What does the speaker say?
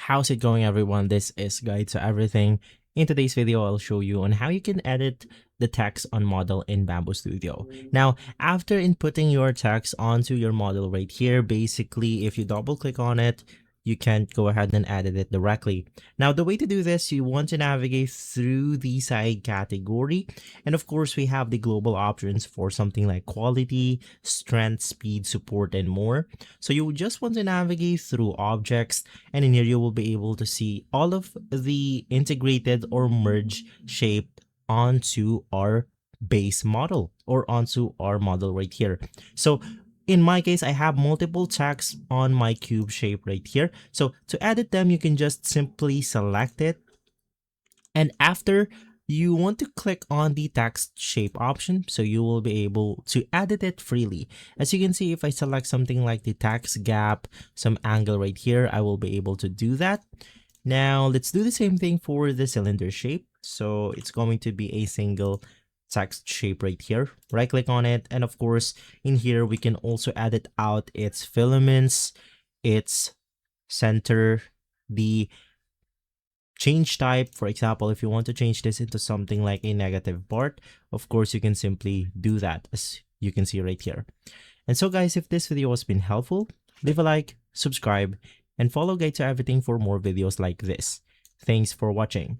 How's it going, everyone? This is Guide to Everything. In today's video, I'll show you on how you can edit the text on model in Bambu Studio. Now, after inputting your text onto your model right here, basically, if you double click on it, you can go ahead and edit it directly. Now, the way to do this, you want to navigate through the side category. And of course, we have the global options for something like quality, strength, speed, support, and more. So you just want to navigate through objects, and in here you will be able to see all of the integrated or merged shape onto our base model or onto our model right here. So in my case, I have multiple texts on my cube shape right here. So to edit them, you can just simply select it. And after, you want to click on the text shape option, so you will be able to edit it freely. As you can see, if I select something like the text gap, some angle right here, I will be able to do that. Now let's do the same thing for the cylinder shape. So it's going to be a single text shape right here. Right click on it, and of course in here we can also edit out its filaments, its center, the change type. For example, if you want to change this into something like a negative part, of course you can simply do that, as you can see right here. And so guys, if this video has been helpful, leave a like, subscribe, and follow Guide to Everything for more videos like this. Thanks for watching.